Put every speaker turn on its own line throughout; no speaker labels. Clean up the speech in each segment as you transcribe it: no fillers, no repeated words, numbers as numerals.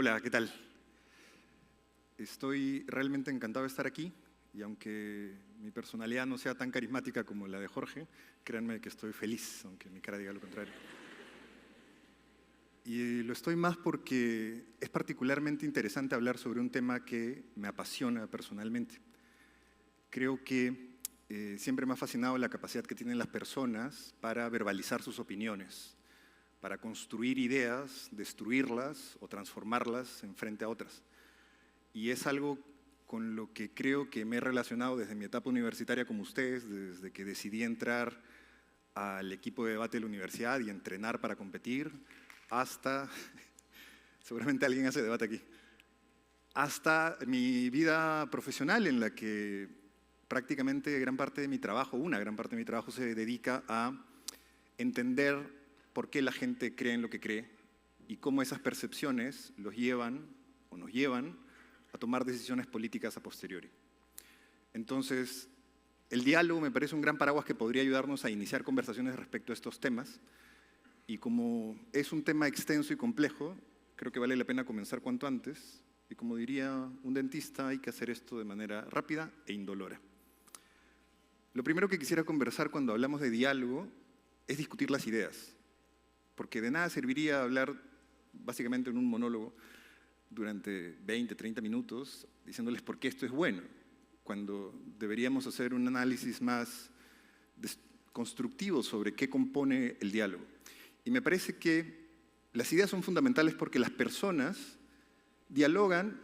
Hola, ¿qué tal? Estoy realmente encantado de estar aquí y aunque mi personalidad no sea tan carismática como la de Jorge, créanme que estoy feliz, aunque mi cara diga lo contrario. Y lo estoy más porque es particularmente interesante hablar sobre un tema que me apasiona personalmente. Creo que siempre me ha fascinado la capacidad que tienen las personas para verbalizar sus opiniones, para construir ideas, destruirlas o transformarlas en frente a otras. Y es algo con lo que creo que me he relacionado desde mi etapa universitaria como ustedes, desde que decidí entrar al equipo de debate de la universidad y entrenar para competir, hasta, seguramente alguien hace debate aquí, hasta mi vida profesional en la que prácticamente una gran parte de mi trabajo se dedica a entender por qué la gente cree en lo que cree y cómo esas percepciones los llevan o nos llevan a tomar decisiones políticas a posteriori. Entonces, el diálogo me parece un gran paraguas que podría ayudarnos a iniciar conversaciones respecto a estos temas y como es un tema extenso y complejo, creo que vale la pena comenzar cuanto antes y como diría un dentista, hay que hacer esto de manera rápida e indolora. Lo primero que quisiera conversar cuando hablamos de diálogo es discutir las ideas, porque de nada serviría hablar básicamente en un monólogo durante 20, 30 minutos diciéndoles por qué esto es bueno, cuando deberíamos hacer un análisis más constructivo sobre qué compone el diálogo. Y me parece que las ideas son fundamentales porque las personas dialogan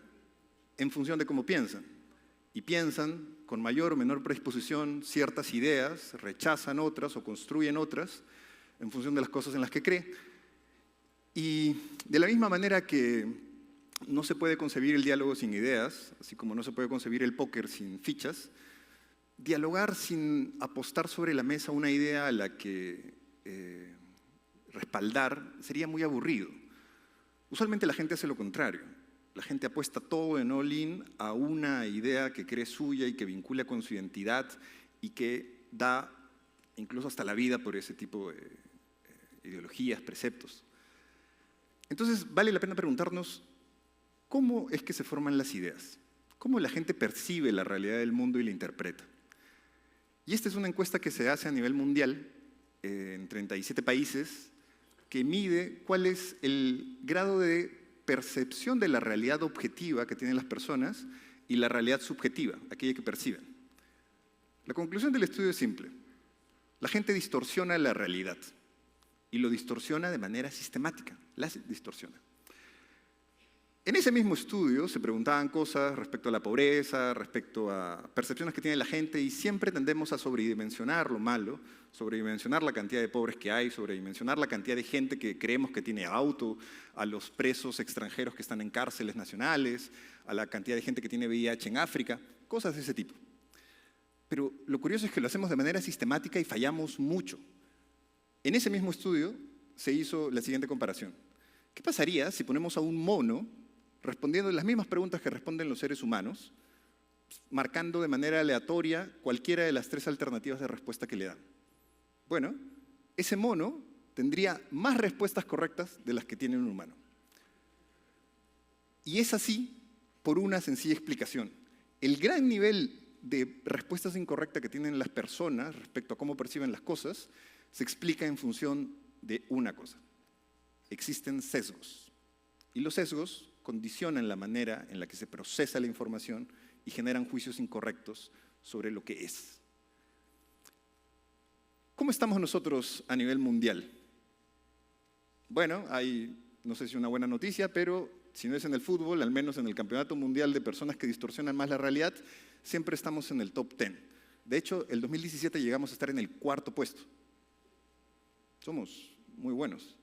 en función de cómo piensan y piensan con mayor o menor predisposición ciertas ideas, rechazan otras o construyen otras en función de las cosas en las que cree. Y de la misma manera que no se puede concebir el diálogo sin ideas, así como no se puede concebir el póker sin fichas, dialogar sin apostar sobre la mesa una idea a la que respaldar sería muy aburrido. Usualmente la gente hace lo contrario. La gente apuesta todo en all-in a una idea que cree suya y que vincula con su identidad y que da incluso hasta la vida por ese tipo de ideologías, preceptos. Entonces vale la pena preguntarnos ¿cómo es que se forman las ideas? ¿Cómo la gente percibe la realidad del mundo y la interpreta? Y esta es una encuesta que se hace a nivel mundial en 37 países que mide cuál es el grado de percepción de la realidad objetiva que tienen las personas y la realidad subjetiva, aquella que perciben. La conclusión del estudio es simple. La gente distorsiona la realidad y lo distorsiona de manera sistemática, la distorsiona. En ese mismo estudio se preguntaban cosas respecto a la pobreza, respecto a percepciones que tiene la gente y siempre tendemos a sobredimensionar lo malo, sobredimensionar la cantidad de pobres que hay, sobredimensionar la cantidad de gente que creemos que tiene auto, a los presos extranjeros que están en cárceles nacionales, a la cantidad de gente que tiene VIH en África, cosas de ese tipo. Pero lo curioso es que lo hacemos de manera sistemática y fallamos mucho. En ese mismo estudio se hizo la siguiente comparación. ¿Qué pasaría si ponemos a un mono respondiendo las mismas preguntas que responden los seres humanos, marcando de manera aleatoria cualquiera de las tres alternativas de respuesta que le dan? Bueno, ese mono tendría más respuestas correctas de las que tiene un humano. Y es así por una sencilla explicación. El gran nivel de respuestas incorrectas que tienen las personas respecto a cómo perciben las cosas se explica en función de una cosa. Existen sesgos. Y los sesgos condicionan la manera en la que se procesa la información y generan juicios incorrectos sobre lo que es. ¿Cómo estamos nosotros a nivel mundial? Bueno, hay, no sé si una buena noticia, pero si no es en el fútbol, al menos en el campeonato mundial de personas que distorsionan más la realidad, siempre estamos en el top 10. De hecho, el 2017 llegamos a estar en el 4º puesto. Somos muy buenos.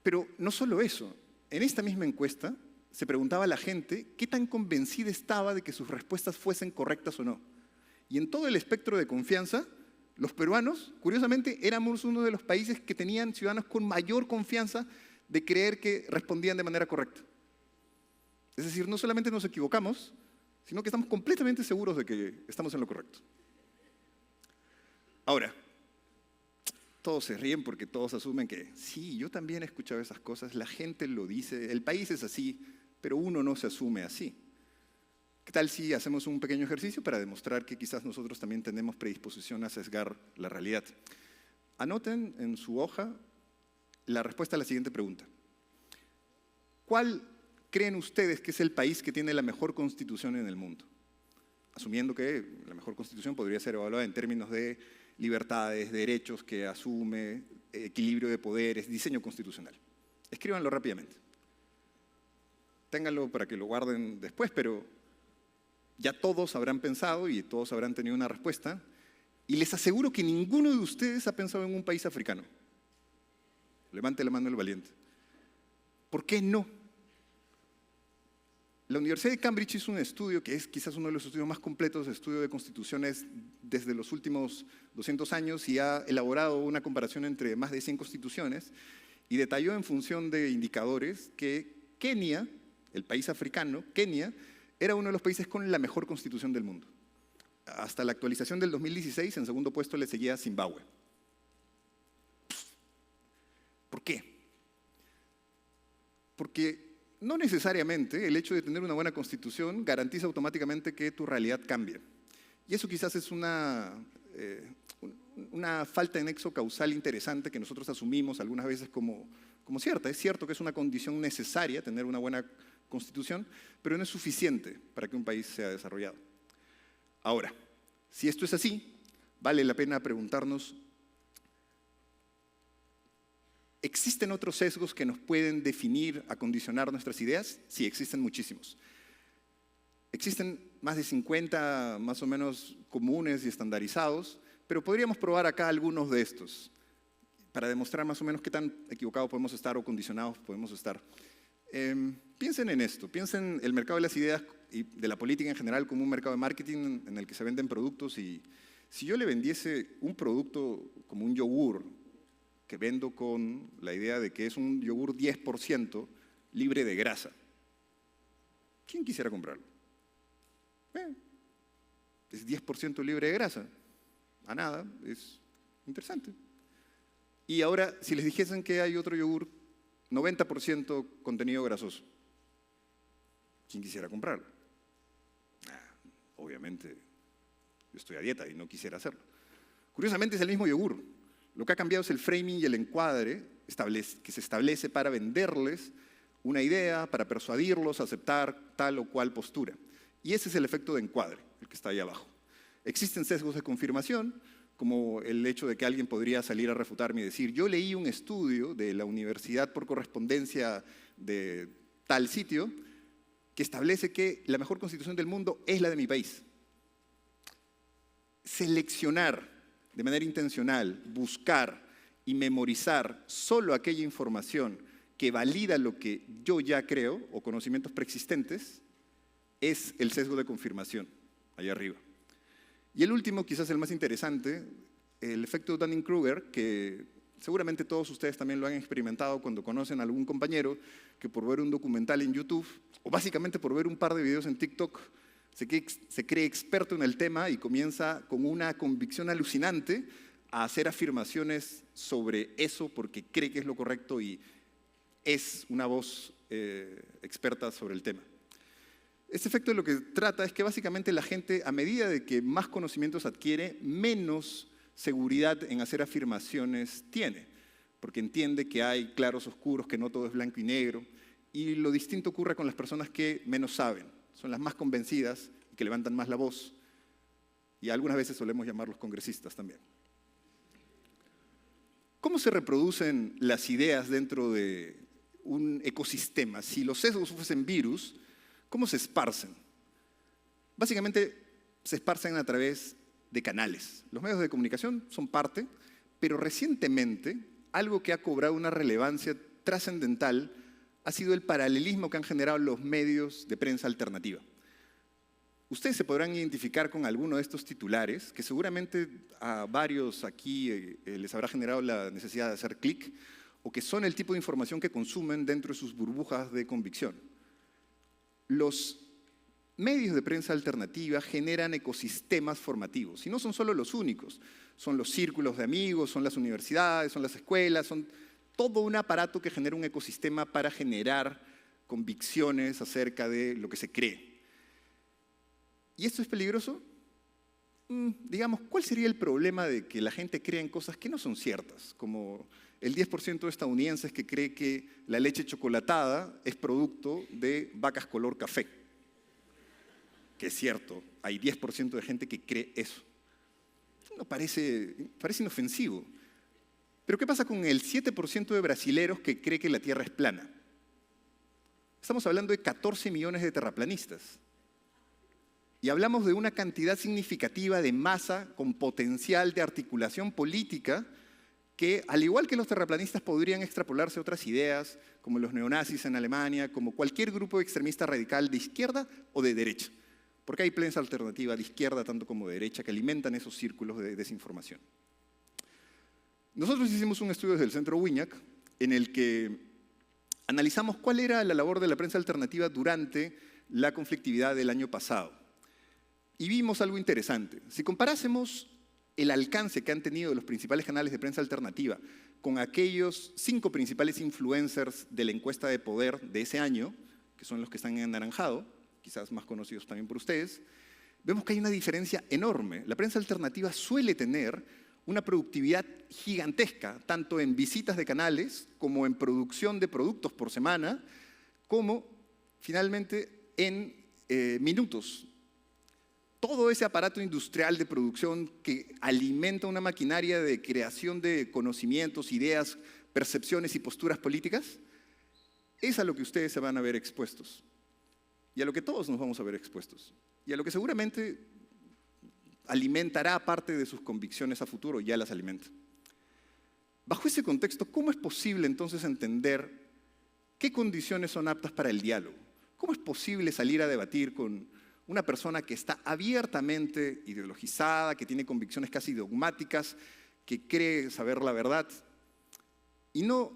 Pero no solo eso, en esta misma encuesta se preguntaba a la gente qué tan convencida estaba de que sus respuestas fuesen correctas o no. Y en todo el espectro de confianza, los peruanos, curiosamente, éramos uno de los países que tenían ciudadanos con mayor confianza de creer que respondían de manera correcta. Es decir, no solamente nos equivocamos, sino que estamos completamente seguros de que estamos en lo correcto. Ahora, todos se ríen porque todos asumen que sí, yo también he escuchado esas cosas, la gente lo dice, el país es así, pero uno no se asume así. ¿Qué tal si hacemos un pequeño ejercicio para demostrar que quizás nosotros también tenemos predisposición a sesgar la realidad? Anoten en su hoja la respuesta a la siguiente pregunta. ¿Cuál creen ustedes que es el país que tiene la mejor constitución en el mundo? Asumiendo que la mejor constitución podría ser evaluada en términos de libertades, derechos que asume, equilibrio de poderes, diseño constitucional. Escríbanlo rápidamente. Ténganlo para que lo guarden después, pero ya todos habrán pensado y todos habrán tenido una respuesta. Y les aseguro que ninguno de ustedes ha pensado en un país africano. Levante la mano el valiente. ¿Por qué no? La Universidad de Cambridge hizo un estudio que es quizás uno de los estudios más completos de estudio de constituciones desde los últimos 200 años y ha elaborado una comparación entre más de 100 constituciones y detalló en función de indicadores que Kenia, el país africano, Kenia, era uno de los países con la mejor constitución del mundo. Hasta la actualización del 2016, en segundo puesto le seguía Zimbabue. ¿Por qué? Porque no necesariamente el hecho de tener una buena constitución garantiza automáticamente que tu realidad cambie. Y eso quizás es una falta de nexo causal interesante que nosotros asumimos algunas veces como cierta. Es cierto que es una condición necesaria tener una buena constitución, pero no es suficiente para que un país sea desarrollado. Ahora, si esto es así, vale la pena preguntarnos, ¿existen otros sesgos que nos pueden definir, acondicionar nuestras ideas? Sí, existen muchísimos. Existen más de 50 más o menos comunes y estandarizados, pero podríamos probar acá algunos de estos para demostrar más o menos qué tan equivocados podemos estar o condicionados podemos estar. Piensen en esto, piensen el mercado de las ideas y de la política en general como un mercado de marketing en el que se venden productos y si yo le vendiese un producto como un yogur que vendo con la idea de que es un yogur 10% libre de grasa, ¿quién quisiera comprarlo? Es 10% libre de grasa, a nada, es interesante. Y ahora, si les dijesen que hay otro yogur 90% contenido grasoso, ¿quién quisiera comprarlo? Obviamente, yo estoy a dieta y no quisiera hacerlo. Curiosamente es el mismo yogur. Lo que ha cambiado es el framing y el encuadre que se establece para venderles una idea, para persuadirlos a aceptar tal o cual postura. Y ese es el efecto de encuadre, el que está ahí abajo. Existen sesgos de confirmación, como el hecho de que alguien podría salir a refutarme y decir, yo leí un estudio de la universidad por correspondencia de tal sitio que establece que la mejor constitución del mundo es la de mi país. Seleccionar de manera intencional, buscar y memorizar solo aquella información que valida lo que yo ya creo o conocimientos preexistentes es el sesgo de confirmación, allá arriba. Y el último, quizás el más interesante, el efecto Dunning-Kruger, que seguramente todos ustedes también lo han experimentado cuando conocen a algún compañero que por ver un documental en YouTube o básicamente por ver un par de videos en TikTok se cree experto en el tema y comienza con una convicción alucinante a hacer afirmaciones sobre eso porque cree que es lo correcto y es una voz experta sobre el tema. Este efecto de lo que trata es que básicamente la gente, a medida de que más conocimientos adquiere, menos seguridad en hacer afirmaciones tiene, porque entiende que hay claros oscuros, que no todo es blanco y negro, y lo distinto ocurre con las personas que menos saben, son las más convencidas y que levantan más la voz, y algunas veces solemos llamarlos congresistas también. ¿Cómo se reproducen las ideas dentro de un ecosistema? Si los sesgos fuesen virus, ¿cómo se esparcen? Básicamente se esparcen a través de canales. Los medios de comunicación son parte, pero recientemente algo que ha cobrado una relevancia trascendental ha sido el paralelismo que han generado los medios de prensa alternativa. Ustedes se podrán identificar con alguno de estos titulares, que seguramente a varios aquí les habrá generado la necesidad de hacer clic, o que son el tipo de información que consumen dentro de sus burbujas de convicción. Los medios de prensa alternativa generan ecosistemas formativos, y no son solo los únicos, son los círculos de amigos, son las universidades, son las escuelas, son todo un aparato que genera un ecosistema para generar convicciones acerca de lo que se cree. ¿Y esto es peligroso? Digamos, ¿cuál sería el problema de que la gente crea en cosas que no son ciertas? Como el 10% de estadounidenses que cree que la leche chocolatada es producto de vacas color café. Que es cierto, hay 10% de gente que cree eso. No parece inofensivo. Pero ¿qué pasa con el 7% de brasileros que cree que la Tierra es plana? Estamos hablando de 14 millones de terraplanistas. Y hablamos de una cantidad significativa de masa con potencial de articulación política que, al igual que los terraplanistas, podrían extrapolarse a otras ideas, como los neonazis en Alemania, como cualquier grupo extremista radical de izquierda o de derecha. Porque hay prensa alternativa de izquierda tanto como de derecha que alimentan esos círculos de desinformación. Nosotros hicimos un estudio desde el Centro Uñac en el que analizamos cuál era la labor de la prensa alternativa durante la conflictividad del año pasado. Y vimos algo interesante. Si comparásemos el alcance que han tenido los principales canales de prensa alternativa con aquellos 5 principales influencers de la encuesta de poder de ese año, que son los que están en anaranjado, quizás más conocidos también por ustedes, vemos que hay una diferencia enorme. La prensa alternativa suele tener una productividad gigantesca, tanto en visitas de canales, como en producción de productos por semana, como finalmente en minutos. Todo ese aparato industrial de producción que alimenta una maquinaria de creación de conocimientos, ideas, percepciones y posturas políticas, es a lo que ustedes se van a ver expuestos. Y a lo que todos nos vamos a ver expuestos. Y a lo que seguramente alimentará parte de sus convicciones a futuro, ya las alimenta. Bajo ese contexto, ¿cómo es posible entonces entender qué condiciones son aptas para el diálogo? ¿Cómo es posible salir a debatir con una persona que está abiertamente ideologizada, que tiene convicciones casi dogmáticas, que cree saber la verdad, y no,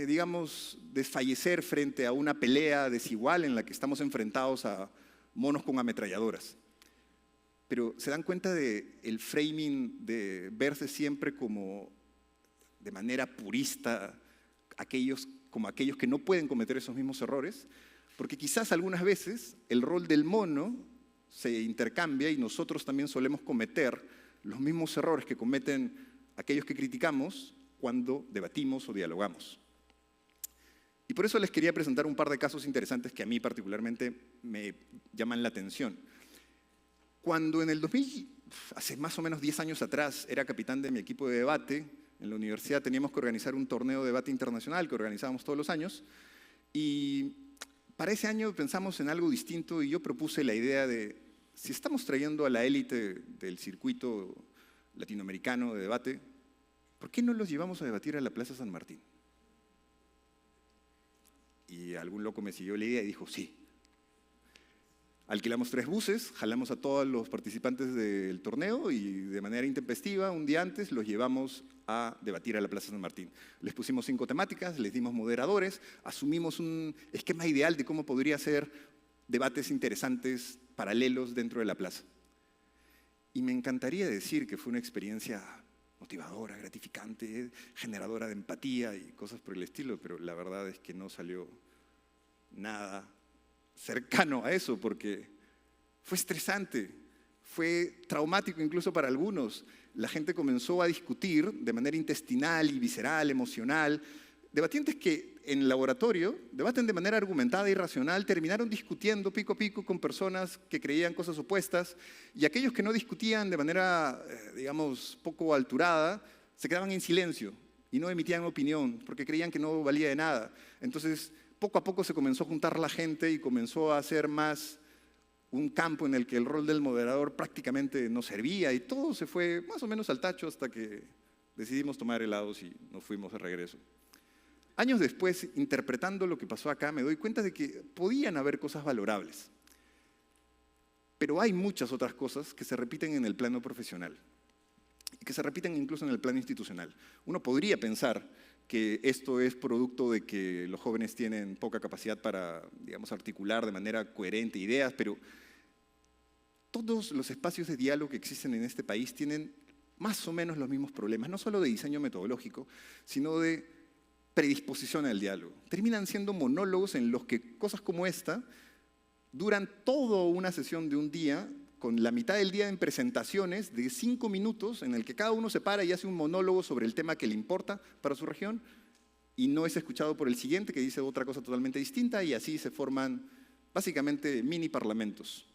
digamos, desfallecer frente a una pelea desigual en la que estamos enfrentados a monos con ametralladoras? Pero se dan cuenta del framing de verse siempre como, de manera purista, como aquellos que no pueden cometer esos mismos errores, porque quizás algunas veces el rol del mono se intercambia y nosotros también solemos cometer los mismos errores que cometen aquellos que criticamos cuando debatimos o dialogamos. Y por eso les quería presentar un par de casos interesantes que a mí particularmente me llaman la atención. Cuando en el 2000, hace más o menos 10 años atrás, era capitán de mi equipo de debate, en la universidad teníamos que organizar un torneo de debate internacional que organizábamos todos los años, y para ese año pensamos en algo distinto y yo propuse la idea de, si estamos trayendo a la élite del circuito latinoamericano de debate, ¿por qué no los llevamos a debatir a la Plaza San Martín? Y algún loco me siguió la idea y dijo, sí. Alquilamos 3 buses, jalamos a todos los participantes del torneo y de manera intempestiva, un día antes, los llevamos a debatir a la Plaza San Martín. Les pusimos 5 temáticas, les dimos moderadores, asumimos un esquema ideal de cómo podría ser debates interesantes, paralelos dentro de la plaza. Y me encantaría decir que fue una experiencia motivadora, gratificante, generadora de empatía y cosas por el estilo, pero la verdad es que no salió nada cercano a eso, porque fue estresante, fue traumático incluso para algunos. La gente comenzó a discutir de manera intestinal y visceral, emocional. Debatientes que en laboratorio debaten de manera argumentada y racional, terminaron discutiendo pico a pico con personas que creían cosas opuestas, y aquellos que no discutían de manera, digamos, poco alturada, se quedaban en silencio y no emitían opinión porque creían que no valía de nada. Entonces, poco a poco se comenzó a juntar la gente y comenzó a ser más un campo en el que el rol del moderador prácticamente no servía y todo se fue más o menos al tacho hasta que decidimos tomar helados y nos fuimos de regreso. Años después, interpretando lo que pasó acá, me doy cuenta de que podían haber cosas valorables. Pero hay muchas otras cosas que se repiten en el plano profesional y que se repiten incluso en el plano institucional. Uno podría pensar que esto es producto de que los jóvenes tienen poca capacidad para, digamos, articular de manera coherente ideas, pero todos los espacios de diálogo que existen en este país tienen más o menos los mismos problemas, no solo de diseño metodológico, sino de predisposición al diálogo. Terminan siendo monólogos en los que cosas como esta duran toda una sesión de un día, con la mitad del día en presentaciones de 5 minutos en el que cada uno se para y hace un monólogo sobre el tema que le importa para su región y no es escuchado por el siguiente que dice otra cosa totalmente distinta y así se forman básicamente mini parlamentos.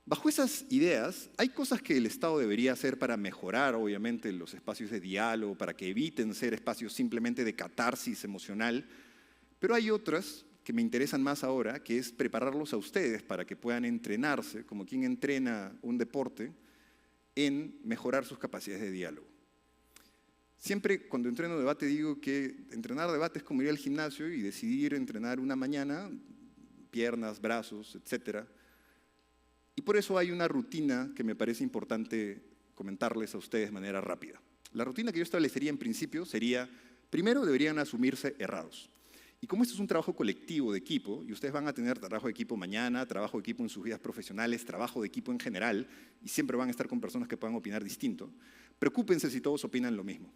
Bajo esas ideas, hay cosas que el Estado debería hacer para mejorar, obviamente, los espacios de diálogo, para que eviten ser espacios simplemente de catarsis emocional, pero hay otras que me interesan más ahora, que es prepararlos a ustedes para que puedan entrenarse, como quien entrena un deporte, en mejorar sus capacidades de diálogo. Siempre cuando entreno debate digo que entrenar debate es como ir al gimnasio y decidir entrenar una mañana, piernas, brazos, etc. Y por eso hay una rutina que me parece importante comentarles a ustedes de manera rápida. La rutina que yo establecería en principio sería, primero deberían asumirse errados. Y como esto es un trabajo colectivo de equipo, y ustedes van a tener trabajo de equipo mañana, trabajo de equipo en sus vidas profesionales, trabajo de equipo en general, y siempre van a estar con personas que puedan opinar distinto, preocúpense si todos opinan lo mismo.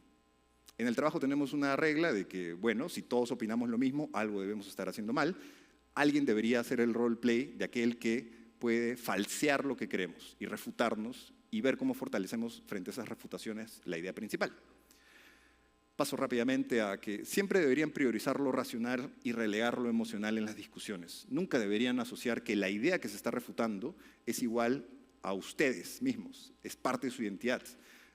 En el trabajo tenemos una regla de que, bueno, si todos opinamos lo mismo, algo debemos estar haciendo mal. Alguien debería hacer el roleplay de aquel que puede falsear lo que creemos y refutarnos y ver cómo fortalecemos frente a esas refutaciones la idea principal. Paso rápidamente a que siempre deberían priorizar lo racional y relegar lo emocional en las discusiones. Nunca deberían asociar que la idea que se está refutando es igual a ustedes mismos, es parte de su identidad.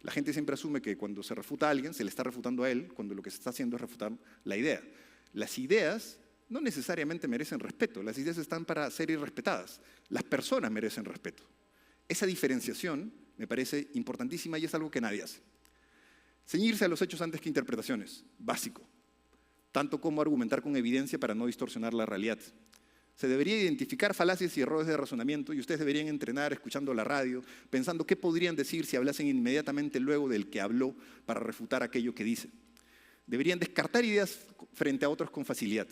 La gente siempre asume que cuando se refuta a alguien, se le está refutando a él, cuando lo que se está haciendo es refutar la idea. Las ideas no necesariamente merecen respeto, las ideas están para ser irrespetadas. Las personas merecen respeto. Esa diferenciación me parece importantísima y es algo que nadie hace. Ceñirse a los hechos antes que interpretaciones, básico. Tanto como argumentar con evidencia para no distorsionar la realidad. Se debería identificar falacias y errores de razonamiento y ustedes deberían entrenar escuchando la radio, pensando qué podrían decir si hablasen inmediatamente luego del que habló para refutar aquello que dice. Deberían descartar ideas frente a otros con facilidad.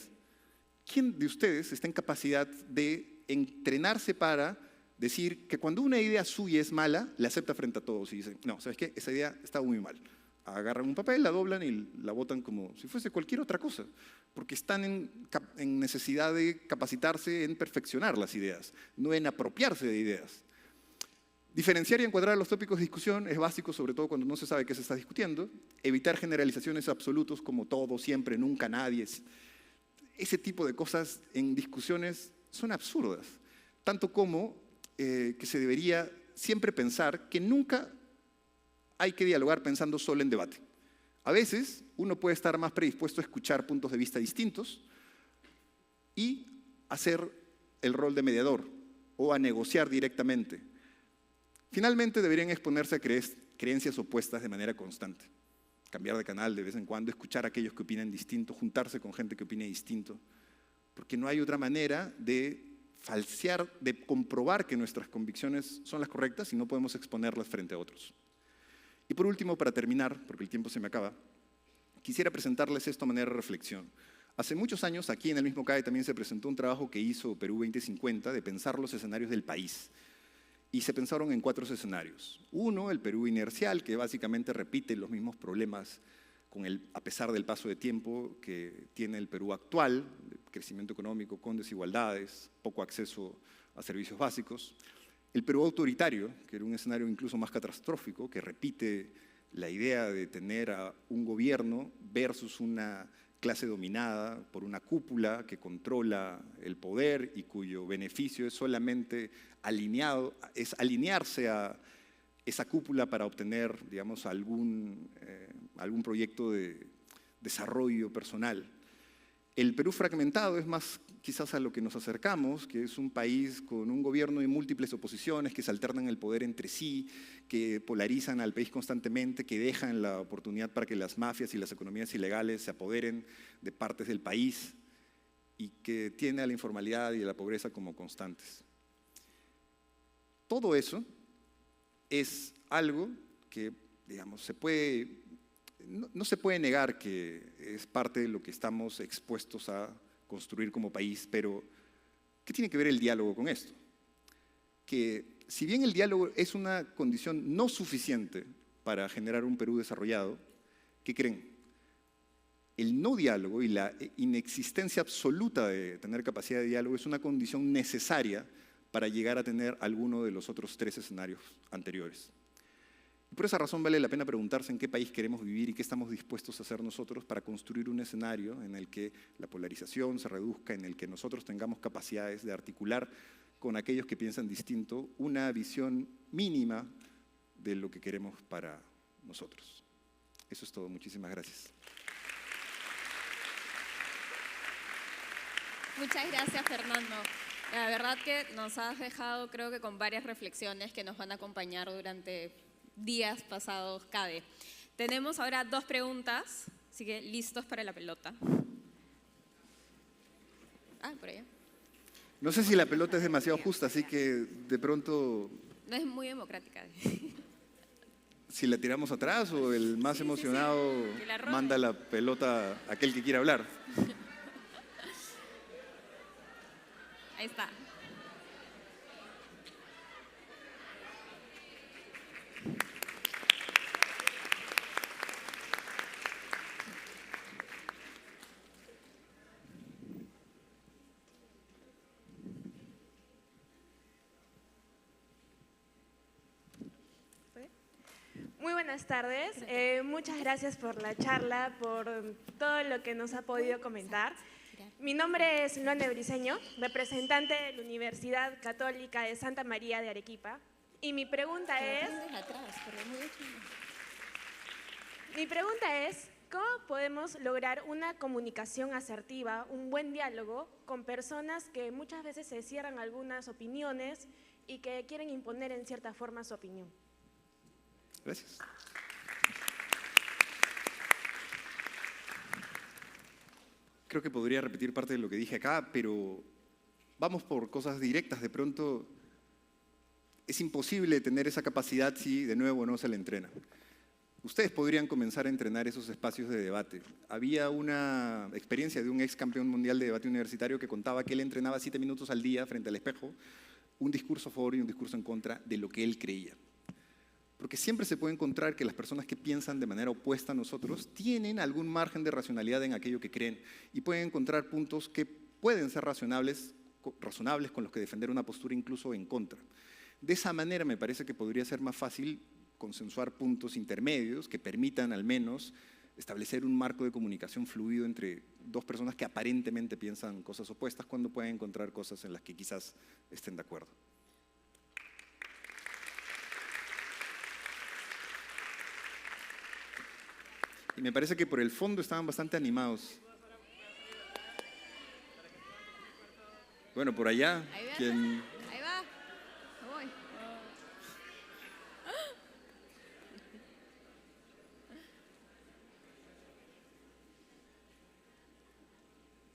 ¿Quién de ustedes está en capacidad de entrenarse para decir que cuando una idea suya es mala, la acepta frente a todos y dice, no, ¿sabes qué? Esa idea está muy mal. Agarran un papel, la doblan y la botan como si fuese cualquier otra cosa, porque están en necesidad de capacitarse en perfeccionar las ideas, no en apropiarse de ideas. Diferenciar y encuadrar los tópicos de discusión es básico, sobre todo cuando no se sabe qué se está discutiendo. Evitar generalizaciones absolutos como todo, siempre, nunca, nadie. Ese tipo de cosas en discusiones son absurdas, tanto como que se debería siempre pensar que nunca hay que dialogar pensando solo en debate. A veces uno puede estar más predispuesto a escuchar puntos de vista distintos y hacer el rol de mediador o a negociar directamente. Finalmente deberían exponerse a creencias opuestas de manera constante. Cambiar de canal de vez en cuando, escuchar a aquellos que opinan distinto, juntarse con gente que opine distinto, porque no hay otra manera de falsear, de comprobar que nuestras convicciones son las correctas y no podemos exponerlas frente a otros. Y por último, para terminar, porque el tiempo se me acaba, quisiera presentarles esto a manera de reflexión. Hace muchos años, aquí en el mismo CAE también se presentó un trabajo que hizo Perú 2050 de pensar los escenarios del país. Y se pensaron en 4 escenarios. Uno, el Perú inercial, que básicamente repite los mismos problemas a pesar del paso de tiempo que tiene el Perú actual, crecimiento económico con desigualdades, poco acceso a servicios básicos. El Perú autoritario, que era un escenario incluso más catastrófico, que repite la idea de tener a un gobierno versus una clase dominada por una cúpula que controla el poder y cuyo beneficio es solamente alinearse a esa cúpula para obtener, digamos, algún proyecto de desarrollo personal. El Perú fragmentado es más quizás a lo que nos acercamos, que es un país con un gobierno y múltiples oposiciones que se alternan el poder entre sí, que polarizan al país constantemente, que dejan la oportunidad para que las mafias y las economías ilegales se apoderen de partes del país y que tiene a la informalidad y a la pobreza como constantes. Todo eso es algo que, digamos, se puede no se puede negar que es parte de lo que estamos expuestos a construir como país, pero ¿qué tiene que ver el diálogo con esto? Que si bien el diálogo es una condición no suficiente para generar un Perú desarrollado, ¿qué creen? El no diálogo y la inexistencia absoluta de tener capacidad de diálogo es una condición necesaria para llegar a tener alguno de los otros 3 escenarios anteriores. Y por esa razón vale la pena preguntarse en qué país queremos vivir y qué estamos dispuestos a hacer nosotros para construir un escenario en el que la polarización se reduzca, en el que nosotros tengamos capacidades de articular con aquellos que piensan distinto una visión mínima de lo que queremos para nosotros. Eso es todo. Muchísimas gracias.
Muchas gracias, Fernando. La verdad que nos has dejado, creo que con varias reflexiones que nos van a acompañar durante días pasados, CADE. Tenemos ahora 2 preguntas, así que listos para la pelota. Por allá.
No sé si la pelota es demasiado justa, así que de pronto...
No es muy democrática.
Si la tiramos atrás o el más emocionado manda la pelota a aquel que quiera hablar.
Ahí está.
Muy buenas tardes. Muchas gracias por la charla, por todo lo que nos ha podido comentar. Mi nombre es Luane Briceño, representante de la Universidad Católica de Santa María de Arequipa. Y mi pregunta es, ¿cómo podemos lograr una comunicación asertiva, un buen diálogo con personas que muchas veces se cierran algunas opiniones y que quieren imponer en cierta forma su opinión?
Gracias. Creo que podría repetir parte de lo que dije acá, pero vamos por cosas directas. De pronto es imposible tener esa capacidad si de nuevo no se le entrena. Ustedes podrían comenzar a entrenar esos espacios de debate. Había una experiencia de un ex campeón mundial de debate universitario que contaba que él entrenaba 7 minutos al día frente al espejo, un discurso a favor y un discurso en contra de lo que él creía. Porque siempre se puede encontrar que las personas que piensan de manera opuesta a nosotros tienen algún margen de racionalidad en aquello que creen y pueden encontrar puntos que pueden ser razonables con los que defender una postura incluso en contra. De esa manera me parece que podría ser más fácil consensuar puntos intermedios que permitan al menos establecer un marco de comunicación fluido entre 2 personas que aparentemente piensan cosas opuestas cuando pueden encontrar cosas en las que quizás estén de acuerdo. Y me parece que por el fondo estaban bastante animados. Bueno, por allá, quien...
Ahí va. Voy.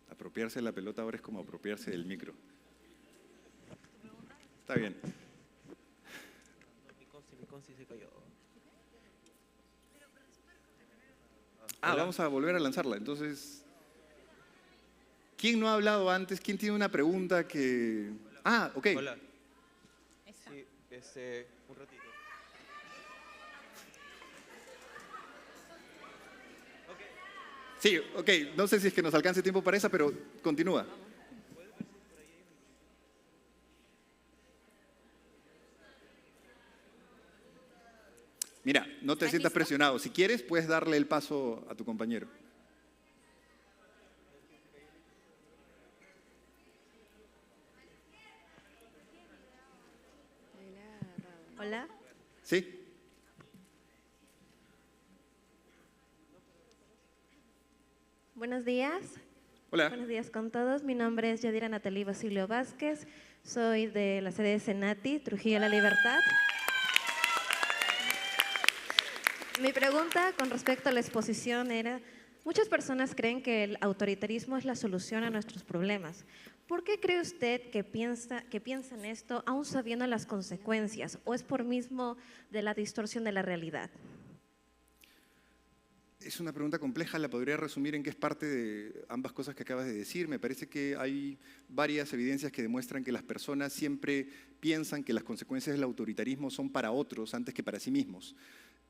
Apropiarse de la pelota ahora es como apropiarse del micro. Está bien. Vamos a volver a lanzarla. Entonces, ¿quién no ha hablado antes? ¿Quién tiene una pregunta que...? Ok.
Hola. Sí, un ratito.
Sí, ok. No sé si es que nos alcance tiempo para esa, pero continúa. Mira, no te sientas presionado. Si quieres, puedes darle el paso a tu compañero.
Hola.
¿Sí?
Buenos días.
Hola.
Buenos días con todos. Mi nombre es Yadira Natalie Basilio Vázquez. Soy de la sede de Senati, Trujillo La Libertad. Mi pregunta con respecto a la exposición era, muchas personas creen que el autoritarismo es la solución a nuestros problemas. ¿Por qué cree usted que piensa en esto aún sabiendo las consecuencias? ¿O es por mismo de la distorsión de la realidad?
Es una pregunta compleja, la podría resumir en que es parte de ambas cosas que acabas de decir. Me parece que hay varias evidencias que demuestran que las personas siempre piensan que las consecuencias del autoritarismo son para otros antes que para sí mismos.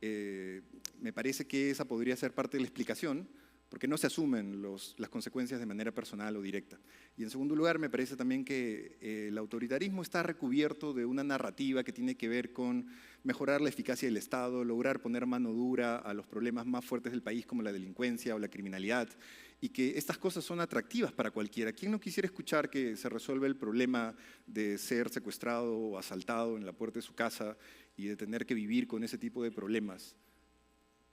Me parece que esa podría ser parte de la explicación, porque no se asumen las consecuencias de manera personal o directa. Y en segundo lugar, me parece también que el autoritarismo está recubierto de una narrativa que tiene que ver con mejorar la eficacia del Estado, lograr poner mano dura a los problemas más fuertes del país como la delincuencia o la criminalidad, y que estas cosas son atractivas para cualquiera. ¿Quién no quisiera escuchar que se resuelve el problema de ser secuestrado o asaltado en la puerta de su casa y de tener que vivir con ese tipo de problemas?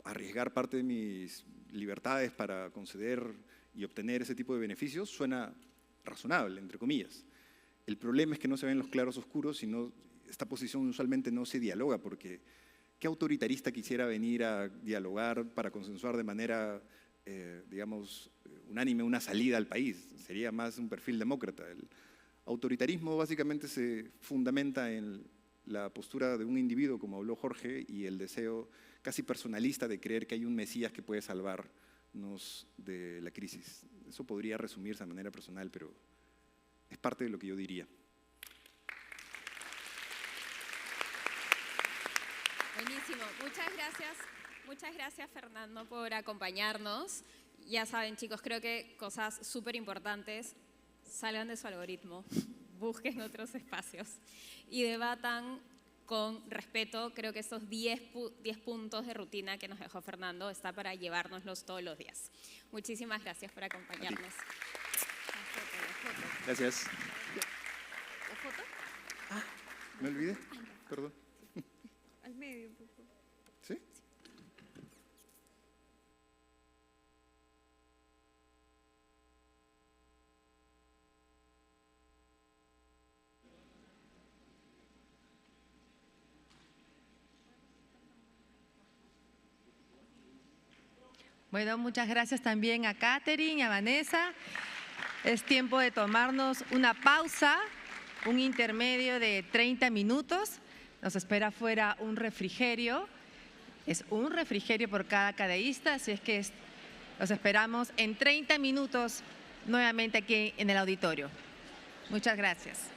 Arriesgar parte de mis libertades para conceder y obtener ese tipo de beneficios suena razonable, entre comillas. El problema es que no se ven los claros oscuros y esta posición usualmente no se dialoga, porque ¿qué autoritarista quisiera venir a dialogar para consensuar de manera, digamos, unánime una salida al país? Sería más un perfil demócrata. El autoritarismo básicamente se fundamenta en la postura de un individuo, como habló Jorge, y el deseo casi personalista de creer que hay un Mesías que puede salvarnos de la crisis. Eso podría resumirse de manera personal, pero es parte de lo que yo diría.
Buenísimo. Muchas gracias Fernando por acompañarnos. Ya saben, chicos, creo que cosas súper importantes: salgan de su algoritmo, busquen otros espacios y debatan con respeto. Creo que estos 10 puntos de rutina que nos dejó Fernando está para llevárnoslos todos los días. Muchísimas gracias por acompañarnos.
Gracias.
¿La foto?
¿Me olvidé? Perdón.
Al medio un poco.
¿Sí?
Bueno, muchas gracias también a Catherine y a Vanessa. Es tiempo de tomarnos una pausa, un intermedio de 30 minutos. Nos espera afuera un refrigerio. Es un refrigerio por cada cadeísta, así es que los esperamos en 30 minutos nuevamente aquí en el auditorio. Muchas gracias.